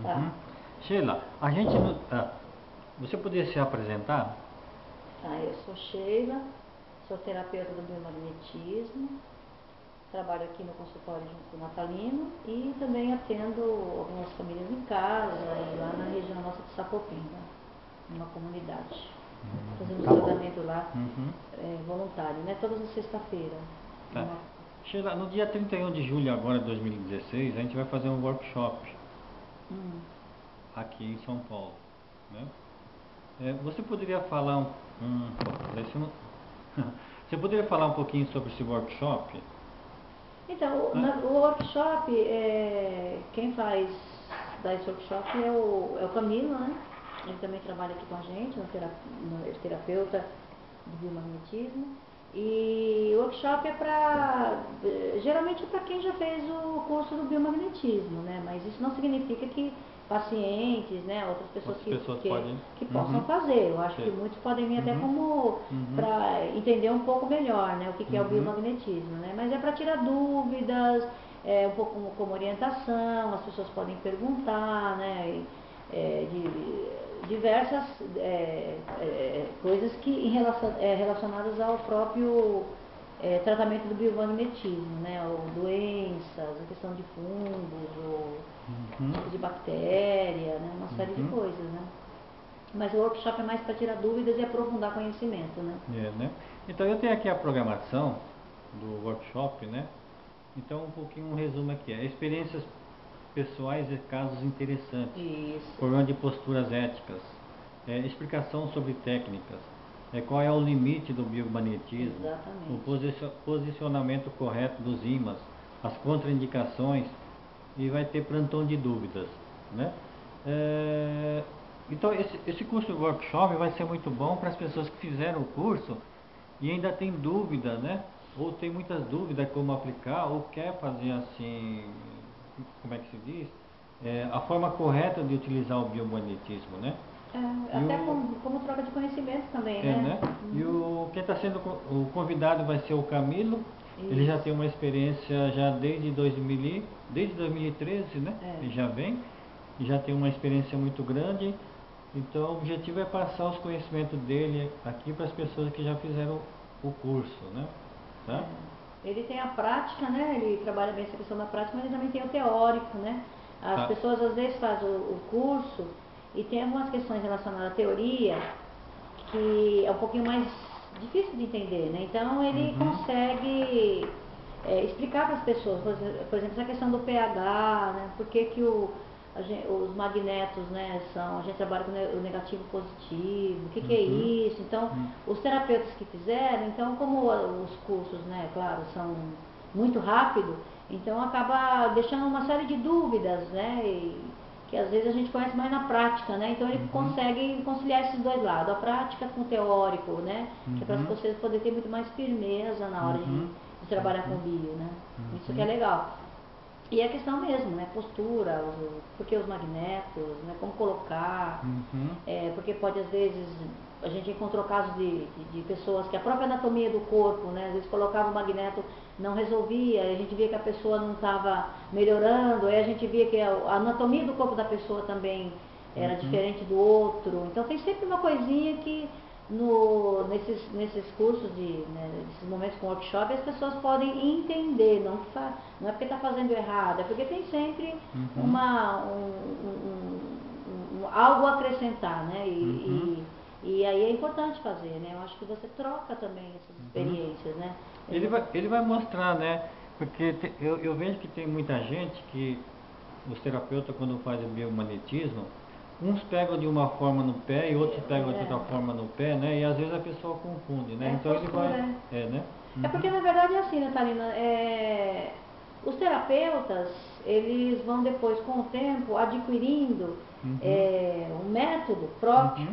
Tá. Uhum. Sheila, você poderia se apresentar? Tá, eu sou Sheila, sou terapeuta do biomagnetismo, trabalho aqui no consultório junto com o Natalino e também atendo algumas famílias em casa e lá na região nossa de Sapopemba, numa comunidade. Fazemos Tá bom. tratamento lá Uhum. voluntário, né? Todas as sexta-feiras. Tá. Sheila, no dia 31 de julho agora de 2016, a gente vai fazer um workshop aqui em São Paulo, né? Você poderia falar você poderia falar um pouquinho sobre esse workshop? Então, o workshop, quem faz dar esse workshop é o Camilo, né? Ele também trabalha aqui com a gente, ele é terapeuta do biomagnetismo. E o workshop geralmente é para quem já fez o curso do biomagnetismo, né? Mas isso não significa que pacientes, né, outras pessoas que possam fazer. Eu acho que muitos podem vir até como para entender um pouco melhor, né, o que é o biomagnetismo, né? Mas é para tirar dúvidas, um pouco como orientação, as pessoas podem perguntar, né? De diversas coisas relacionadas ao próprio tratamento do biomagnetismo, né? Ou doenças, a questão de fungos, ou tipos de bactéria, né? Uma série de coisas, né? Mas o workshop é mais para tirar dúvidas e aprofundar conhecimento, né? Né? Então eu tenho aqui a programação do workshop, né? Então um pouquinho um resumo aqui, experiências pessoais e casos interessantes, Isso. problema de posturas éticas, explicação sobre técnicas, qual é o limite do biomagnetismo, exatamente, o posicionamento correto dos ímãs, as contraindicações, e vai ter plantão de dúvidas, né? Então esse curso de workshop vai ser muito bom para as pessoas que fizeram o curso e ainda tem dúvida, né? Ou tem muitas dúvidas como aplicar, ou quer fazer assim, como é que se diz? A forma correta de utilizar o biomagnetismo, né? Até como troca de conhecimento também, né? E quem está sendo o convidado vai ser o Camilo. Isso. Ele já tem uma experiência já desde 2013, né? Ele já vem e já tem uma experiência muito grande. Então o objetivo é passar os conhecimentos dele aqui para as pessoas que já fizeram o curso, né? Tá? Ele tem a prática, né? Ele trabalha bem essa questão da prática, mas ele também tem o teórico, né? As pessoas às vezes fazem o curso e tem algumas questões relacionadas à teoria que é um pouquinho mais difícil de entender, né? Então ele consegue explicar para as pessoas, por exemplo, essa questão do pH, né? Por que os magnetos, né, a gente trabalha com o negativo e positivo, o que é isso? Então, os terapeutas que fizeram, então como os cursos, né, claro, são muito rápido, então acaba deixando uma série de dúvidas, né, que às vezes a gente conhece mais na prática, né, então ele consegue conciliar esses dois lados, a prática com o teórico, né, que é para vocês poderem ter muito mais firmeza na hora de trabalhar com o bio, né, isso que é legal. E a questão mesmo, né? Postura, porque os magnetos, né? Como colocar, porque pode às vezes, a gente encontrou casos de pessoas que a própria anatomia do corpo, né? Às vezes colocava o magneto, não resolvia, a gente via que a pessoa não estava melhorando, aí a gente via que a anatomia do corpo da pessoa também era diferente do outro. Então tem sempre uma coisinha que nesses cursos, nesses momentos com workshop, as pessoas podem entender, não é porque está fazendo errado, é porque tem sempre algo a acrescentar, né? E aí é importante fazer, né? Eu acho que você troca também essas experiências, né? Ele vai mostrar, né? Porque eu vejo que tem muita gente que, os terapeutas quando fazem biomagnetismo, uns pegam de uma forma no pé e outros pegam de outra forma no pé, né? E às vezes a pessoa confunde, né? Então ele vai... né? É porque na verdade é assim, Natalina, os terapeutas, eles vão depois com o tempo adquirindo um método próprio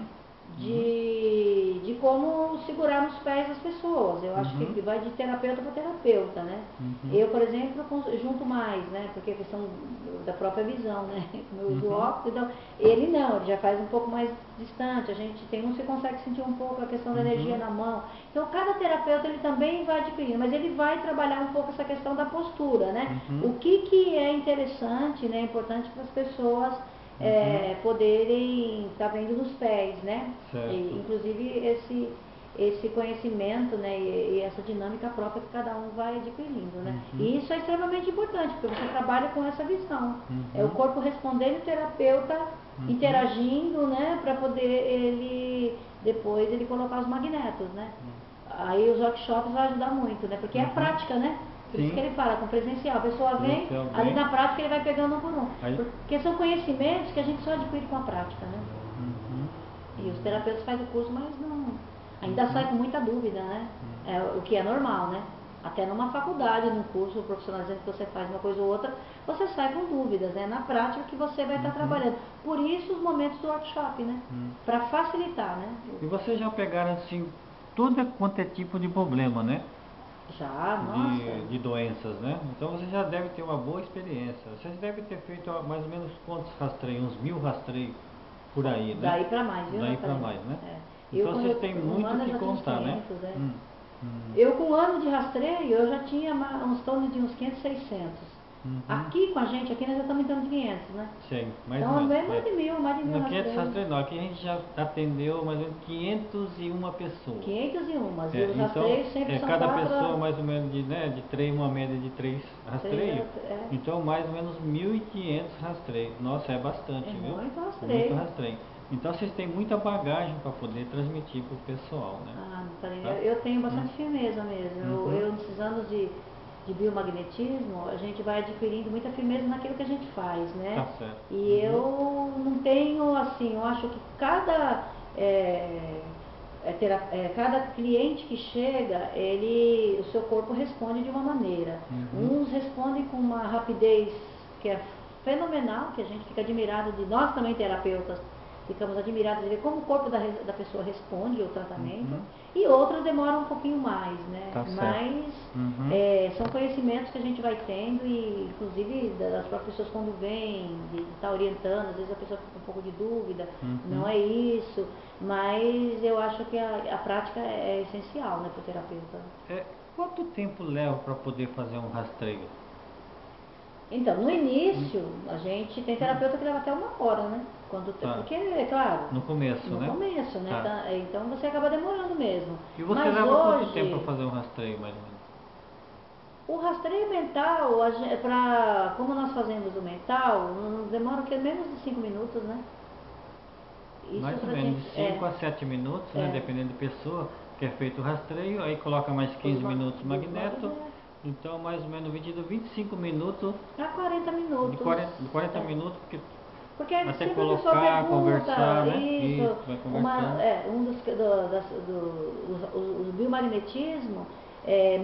de como segurar nos pés as pessoas. Eu acho que vai de terapeuta para terapeuta, né? Eu, por exemplo, junto mais, né? Porque a questão da própria visão, né? Como eu uso óculos, então, ele já faz um pouco mais distante. A gente tem uns que consegue sentir um pouco a questão da energia na mão. Então, cada terapeuta, ele também vai adquirindo, mas ele vai trabalhar um pouco essa questão da postura, né? O que é interessante, né? Importante para as pessoas poderem estar vendo nos pés, né? Certo. Inclusive esse conhecimento, né, e essa dinâmica própria que cada um vai adquirindo, né? E isso é extremamente importante, porque você trabalha com essa visão. É o corpo respondendo e o terapeuta interagindo, né, para poder depois ele colocar os magnetos, né? Aí os workshops vão ajudar muito, né? Porque é a prática, né? Por isso que ele fala, com presencial. A pessoa vem, ali na prática ele vai pegando um por um. Porque são conhecimentos que a gente só adquire com a prática, né? E os terapeutas fazem o curso, mas não... Ainda sai com muita dúvida, né? O que é normal, né? Até numa faculdade, num curso profissionalizante que você faz uma coisa ou outra, você sai com dúvidas, né? Na prática que você vai estar trabalhando. Por isso os momentos do workshop, né? Para facilitar, né? E vocês já pegaram, assim, tudo quanto é tipo de problema, né? Já, nossa. De doenças, né? Então você já deve ter uma boa experiência. Vocês devem ter feito mais ou menos quantos rastreios? Uns 1000 rastreios por aí, né? Daí para mais, viu? Daí para mais, né? Eu, então vocês têm muito o que contar, 500, né? Eu com um ano de rastreio, eu já tinha uns torno de uns 500, 600. Aqui com a gente, aqui nós já estamos em torno de 500, né? Sim, mais então, ou menos. mais de mil No 500 rastreios. rastreios não, aqui a gente já atendeu mais ou menos 501 pessoas. 501, e os então, rastreios sempre são cada 4 pessoa mais ou menos de 3, uma média de 3 rastreios. Então mais ou menos 1.500 rastreios. Nossa, é bastante, viu? Muito rastreio. Muito rastreio. Então vocês têm muita bagagem para poder transmitir para o pessoal, né? Tá? Eu tenho bastante firmeza mesmo. Eu nesses anos de biomagnetismo, a gente vai adquirindo muita firmeza naquilo que a gente faz, né? Tá certo. E eu não tenho, assim, eu acho que cada cliente que chega, o seu corpo responde de uma maneira. Uns respondem com uma rapidez que é fenomenal, que a gente fica admirado de nós também terapeutas, ficamos admirados de ver como o corpo da pessoa responde ao tratamento, e outros demoram um pouquinho mais, né? Tá Mas são conhecimentos que a gente vai tendo, e inclusive das próprias pessoas quando vêm, de estar orientando, às vezes a pessoa fica com um pouco de dúvida, não é isso, mas eu acho que a prática é essencial, né, para o terapeuta. Quanto tempo leva para poder fazer um rastreio? Então, no início, a gente tem terapeuta que leva até 1 hora, né? Porque, é claro, no começo, né? Tá. Então você acaba demorando mesmo. E você Mas leva hoje, quanto tempo para fazer um rastreio, mais ou menos? O rastreio mental, como nós fazemos o mental, não demora menos de 5 minutos, né? Isso mais ou menos de 5 a 7 minutos, né? Dependendo da pessoa, que é feito o rastreio, aí coloca mais 15 minutos magneto. Então, mais ou menos 25 minutos a 40 minutos. De 40 minutos, porque até colocar, pergunta, conversar, né? Isso, vai conversando. O biomagnetismo,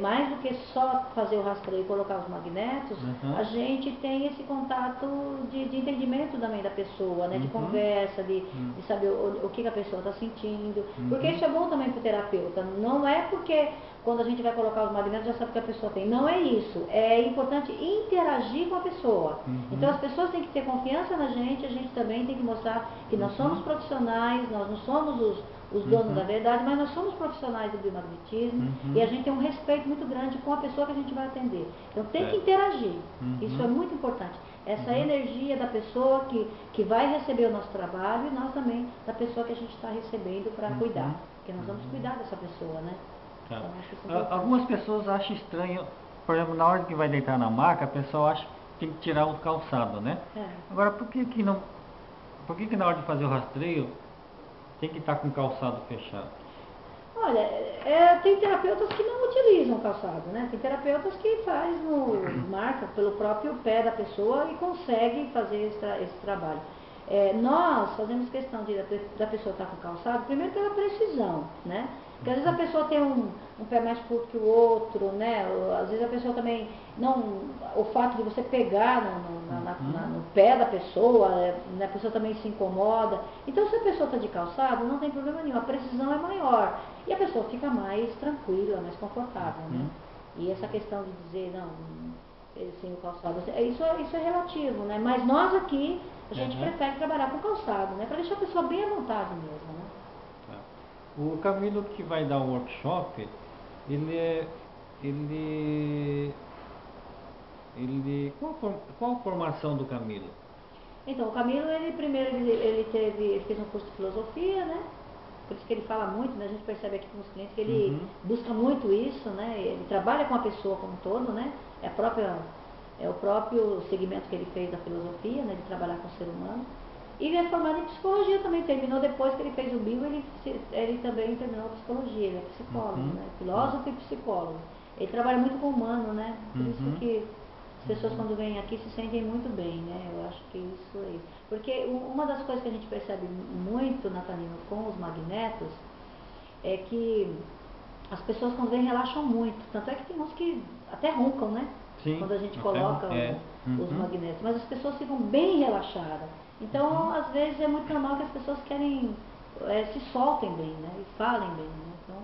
mais do que só fazer o rastreio e colocar os magnetos, a gente tem esse contato de entendimento também da pessoa, né? De conversa, de saber o que a pessoa está sentindo. Porque isso é bom também para o terapeuta. Não é porque quando a gente vai colocar os magnetos já sabe o que a pessoa tem. Não é isso. É importante interagir com a pessoa. Então as pessoas têm que ter confiança na gente, a gente também tem que mostrar que nós somos profissionais, nós não somos os donos da verdade, mas nós somos profissionais do biomagnetismo e a gente tem um respeito muito grande com a pessoa que a gente vai atender. Então tem que interagir. Isso é muito importante. Essa energia da pessoa que vai receber o nosso trabalho e nós também da pessoa que a gente está recebendo para cuidar. Porque nós vamos cuidar dessa pessoa, né? Tá. Algumas pessoas acham estranho, por exemplo, na hora que vai deitar na maca, a pessoa acha que tem que tirar o calçado, né? Agora, por que na hora de fazer o rastreio tem que estar com o calçado fechado? Olha, tem terapeutas que não utilizam calçado, né? Tem terapeutas que marca pelo próprio pé da pessoa e consegue fazer esse trabalho. Nós fazemos questão da pessoa estar com calçado, primeiro pela precisão, né? Porque às vezes a pessoa tem um pé mais curto que o outro, né? Às vezes a pessoa também o fato de você pegar no pé da pessoa, a pessoa também se incomoda. Então se a pessoa está de calçado, não tem problema nenhum, a precisão é maior. E a pessoa fica mais tranquila, mais confortável, né? E essa questão de dizer, não, sem o calçado, isso é relativo, né? Mas nós aqui, a gente prefere trabalhar com calçado, né? Para deixar a pessoa bem à vontade mesmo, né? O Camilo que vai dar o workshop, qual a formação do Camilo? Então, o Camilo, ele primeiro ele fez um curso de filosofia, né? Por isso que ele fala muito, né? A gente percebe aqui com os clientes que ele busca muito isso, né? Ele trabalha com a pessoa como um todo, né? É o próprio segmento que ele fez da filosofia, né? De trabalhar com o ser humano. E ele é formado em psicologia também, terminou depois que ele fez o bio, ele também terminou a psicologia, ele é psicólogo, né? Filósofo e psicólogo. Ele trabalha muito com o humano, né? Por isso que as pessoas quando vêm aqui se sentem muito bem, né? Eu acho que isso é isso. Porque uma das coisas que a gente percebe muito, Natalino, com os magnetos, é que as pessoas quando vêm relaxam muito. Tanto é que tem uns que até roncam, né? Sim, quando a gente coloca os magnetos. Mas as pessoas ficam bem relaxadas. Então, às vezes é muito normal que as pessoas querem, se soltem bem, né? E falem bem, né? Então,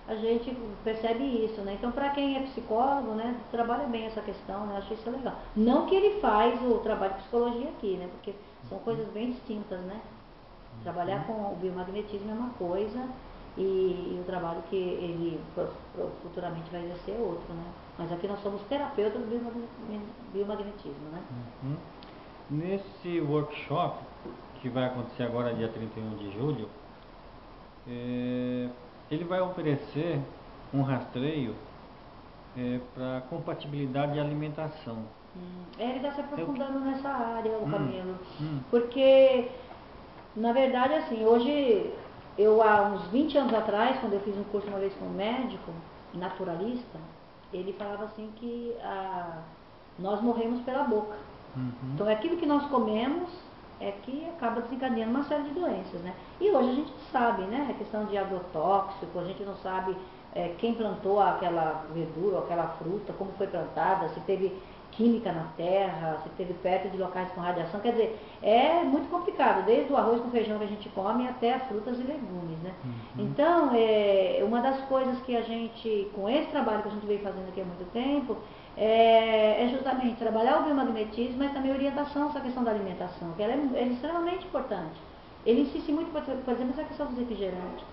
a gente percebe isso, né? Então, para quem é psicólogo, né, trabalha bem essa questão, né? Eu acho isso legal. Não que ele faz o trabalho de psicologia aqui, né? Porque são coisas bem distintas, né? Trabalhar com o biomagnetismo é uma coisa e o trabalho que ele futuramente vai exercer é outro, né? Mas aqui nós somos terapeutas do biomagnetismo, né? Nesse workshop, que vai acontecer agora dia 31 de julho, ele vai oferecer um rastreio para compatibilidade de alimentação. Ele está se aprofundando nessa área, o Camilo. Porque, na verdade, assim, hoje, há uns 20 anos atrás, quando eu fiz um curso uma vez com um médico naturalista, ele falava assim que nós morremos pela boca. Então, aquilo que nós comemos é que acaba desencadeando uma série de doenças, né? E hoje a gente sabe, né? A questão de agrotóxico, a gente não sabe quem plantou aquela verdura ou aquela fruta, como foi plantada, se teve química na terra, se teve perto de locais com radiação. Quer dizer, é muito complicado, desde o arroz com feijão que a gente come até as frutas e legumes, né? Então, uma das coisas que a gente, com esse trabalho que a gente veio fazendo aqui há muito tempo, é justamente trabalhar o biomagnetismo, mas também orientação essa questão da alimentação, que ela é extremamente importante. Ele insiste muito, por exemplo, essa questão dos refrigerantes.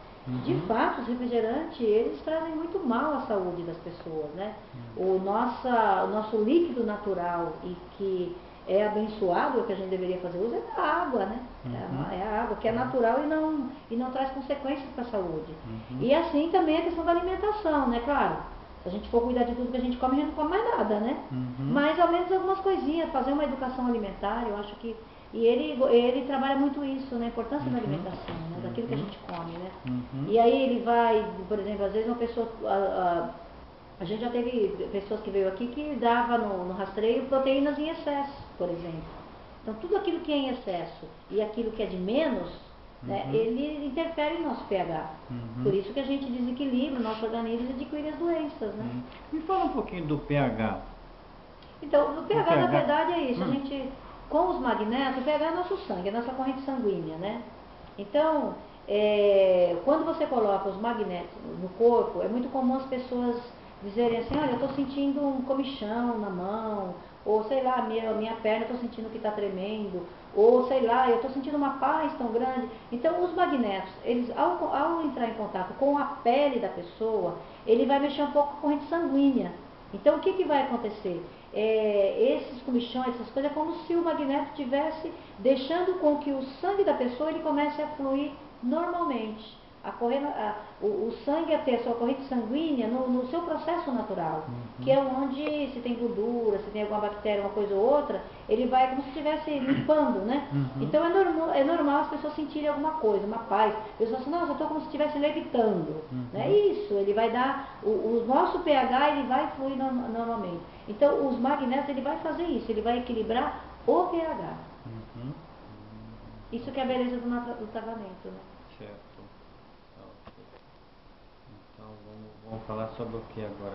De fato, os refrigerantes, eles trazem muito mal à saúde das pessoas, né? O nosso líquido natural e que é abençoado, o que a gente deveria fazer uso, é a água, né? É a água, que é natural e não traz consequências para a saúde. E assim também a questão da alimentação, né? Claro, se a gente for cuidar de tudo que a gente come, a gente não come mais nada, né? Mas ao menos algumas coisinhas, fazer uma educação alimentar, eu acho que... E ele trabalha muito isso, né? A importância da alimentação, né? Daquilo que a gente come, né? E aí ele vai, por exemplo, às vezes uma pessoa... A gente já teve pessoas que veio aqui que dava no rastreio proteínas em excesso, por exemplo. Então tudo aquilo que é em excesso e aquilo que é de menos, né, ele interfere no nosso pH. Por isso que a gente desequilibra o nosso organismo e adquire as doenças, né? Me fala um pouquinho do pH. Então, o pH na verdade é isso. A gente, com os magnetos, o pH é nosso sangue, é nossa corrente sanguínea, né? Então, quando você coloca os magnetos no corpo, é muito comum as pessoas dizerem assim, olha, eu estou sentindo um comichão na mão, ou sei lá, minha perna eu estou sentindo que está tremendo, ou sei lá, eu estou sentindo uma paz tão grande. Então, os magnetos, eles, ao entrar em contato com a pele da pessoa, ele vai mexer um pouco com a corrente sanguínea. Então, o que vai acontecer? Esses comichões, essas coisas, é como se o magneto estivesse deixando com que o sangue da pessoa ele comece a fluir normalmente. O sangue a ter a sua corrente sanguínea no seu processo natural, que é onde, se tem gordura, se tem alguma bactéria, uma coisa ou outra, ele vai como se estivesse limpando, né? Então é normal as pessoas sentirem alguma coisa, uma paz. A pessoa assim, nossa, eu estou como se estivesse levitando. É isso, ele vai dar, o nosso pH ele vai fluir normalmente. Então os magnetos ele vai fazer isso, ele vai equilibrar o pH. Isso que é a beleza do tratamento, né? Certo. Então vamos falar sobre o que agora,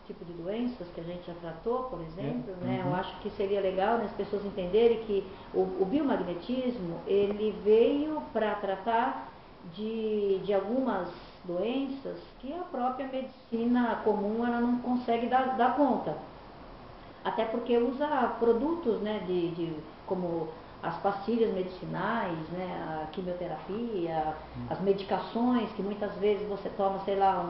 Tipo de doenças que a gente já tratou, por exemplo, né? Eu acho que seria legal, né, as pessoas entenderem que o biomagnetismo ele veio para tratar de algumas doenças que a própria medicina comum ela não consegue dar conta. Até porque usa produtos, né, como as pastilhas medicinais, né, a quimioterapia, as medicações que muitas vezes você toma, sei lá,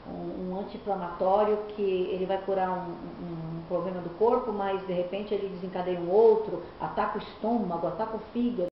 um anti-inflamatório que ele vai curar um problema do corpo, mas de repente ele desencadeia um outro, ataca o estômago, ataca o fígado.